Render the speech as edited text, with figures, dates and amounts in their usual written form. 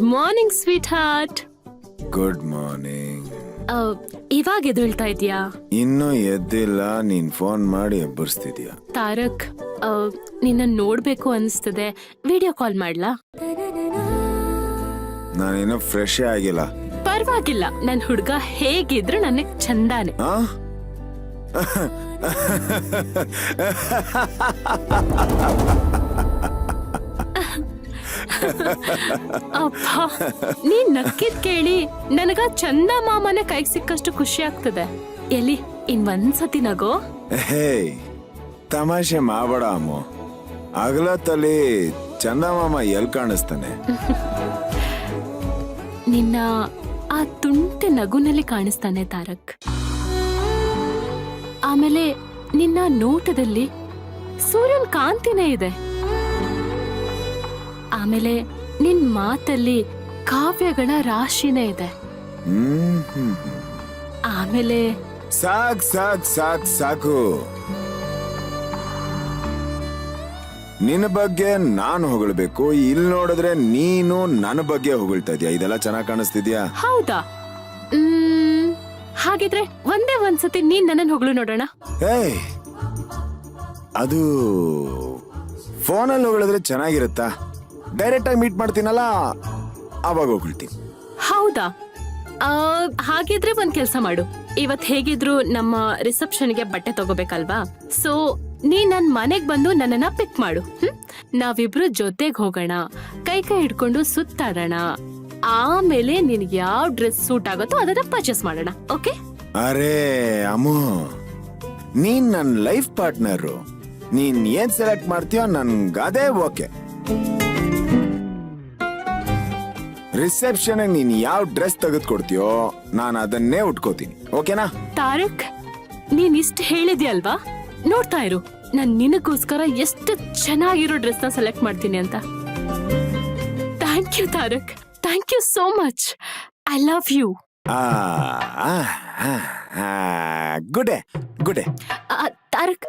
Good morning sweet heart. Good morning. ಇವಾಗ ಎದ್ದೇಳ್ತಾ ಇದೀಯಾ? ಇನ್ನೂ ಎದ್ದಿಲ್ಲ, ನೀನ್ ಫೋನ್ ಮಾಡಿ ಎಬ್ಬರಿಸ್ತಿದ್ಯಾ? ತಾರಕ್, ನಿನ್ನ ನೋಡ್ಬೇಕು ಅನಿಸ್ತದೆ, ವಿಡಿಯೋ ಕಾಲ್ ಮಾಡ್ಲಾ? ನಾನಿನ್ನೂ ಫ್ರೆಶ್ ಆಗಿಲ್ಲ. ಪರವಾಗಿಲ್ಲ, ನನ್ ಹುಡ್ಗ ಹೇಗಿದ್ರು ನನಗ್ ಚಂದಾನೆ. ಆ? ಅಪ್ಪ, ನೀನ್ ನಕ್ಕಿದ್ ಕೇಳಿ ನನಗ ಚಂದ ಮಾಮನೆ ಕೈಗೆ ಸಿಕ್ಕಷ್ಟು ಖುಷಿ ಆಗ್ತದೆ. ಎಲ್ಲಿ ಇನ್ನೊಂದ್ಸತಿ ನಗೋ. ಹೇ, ತಮಾಷೆ ಮಾಡಬೇಡ ಅಮ್ಮ. ಅಗಲತ್ತಲ್ಲಿ ಚಂದಮಾಮ ಎಲ್ ಕಾಣಿಸ್ತಾನೆ? ನಿನ್ನ ಆ ತುಂಟೆ ನಗುನಲ್ಲಿ ಕಾಣಿಸ್ತಾನೆ ತಾರಕ್. ಆಮೇಲೆ ನಿನ್ನ ನೋಟದಲ್ಲಿ ಸೂರ್ಯನ್ ಕಾಂತಿನೇ ಇದೆ. ಆಮೇಲೆ ನಿನ್ ಮಾತಲ್ಲಿ ಕಾವ್ಯಗಳ ರಾಶಿನೇ ಇದೆ. ಆಮೇಲೆ ಸಾಕ್ ಸಾಕ್ ಸಾಕ್ ಸಾಕು. ನಿನ್ನ ಬಗ್ಗೆ ನಾನು ಹೊಗಳ್ಬೇಕು, ಇಲ್ಲಿ ನೋಡಿದ್ರೆ ನೀನು ನನ್ನ ಬಗ್ಗೆ ಹೊಗಳ್ತಾ ಇದೀಯ. ಇದೆಲ್ಲ ಚೆನ್ನಾಗ್ ಕಾಣಿಸ್ತಿದ್ಯಾ? ಹೌದಾ? ಹಾಗಿದ್ರೆ ಒಂದೇ ಒಂದ್ಸತಿ ನೀನ್ ನನ್ನನ್ನು ಹೊಗಳು ನೋಡೋಣ. ಏಯ್, ಅದು ಫೋನಲ್ಲಿ ಹೊಗಳಿದ್ರೆ ಚೆನ್ನಾಗಿರುತ್ತಾ? ಡೈರೆಕ್ಟ್ ಆಗಿ ಮೀಟ್ ಮಾಡ್ತೀನಲ್ಲ, ಅವಾಗ ಹೊಗಳ್ತೀನಿ. ಹೌದಾ? ಹಾಗಿದ್ರೆ ಒಂದ್ ಕೆಲ್ಸ ಮಾಡು. ಇವತ್ ಹೇಗಿದ್ರು ನಮ್ಮ ರಿಸೆಪ್ಷನ್ಗೆ ಬಟ್ಟೆ ತಗೋಬೇಕಲ್ವಾ? ಸೊ ನೀ ನನ್ ಮನೆಗ್ ಬಂದು ನನ್ನನ್ನ ಪಿಕ್ ಮಾಡು. ನಾವಿಬ್ರು ಜೊತೆಗ್ ಹೋಗೋಣ, ಕೈ ಕೈ ಹಿಡ್ಕೊಂಡು ಸುತ್ತಾಡೋಣ. ಆಮೇಲೆ ನಿನ್ಗೆ ಯಾವ ಡ್ರೆಸ್ ಸೂಟ್ ಆಗುತ್ತೋ ಅದನ್ನ ಪರ್ಚೇಸ್ ಮಾಡೋಣ. ಓಕೆ? ಅರೇ ಅಮ್ಮು, ನೀನ್ ನನ್ ಲೈಫ್ ಪಾರ್ಟ್ನರು. ನೀನ್ ಏನ್ ಸೆಲೆಕ್ಟ್ ಮಾಡ್ತೀಯೋ ನನ್ಗದೇ ಓಕೆ. ರಿಸೆಪ್ಷನ್ ನೀನ್ ಯಾವ ಡ್ರೆಸ್ ತೆಗೆದುಕೊಡ್ತೀಯೋ ನಾನು ಅದನ್ನೇ ಉಟ್ಕೋತೀನಿ. ಓಕೆನಾ? ತಾರಕ್, ನೀನ್ ಇಷ್ಟ ಹೇಳಿದ್ಯಲ್ವಾ, ನೋಡ್ತಾ ಇರು, ನಾನ್ ನಿನಗೋಸ್ಕರ ಎಷ್ಟು ಚೆನ್ನಾಗಿರೋ ಡ್ರೆಸ್ ನ ಸೆಲೆಕ್ಟ್ ಮಾಡ್ತೀನಿ ಅಂತ. Thank you Tarak, thank you so much. I love you. Good day. Tarak,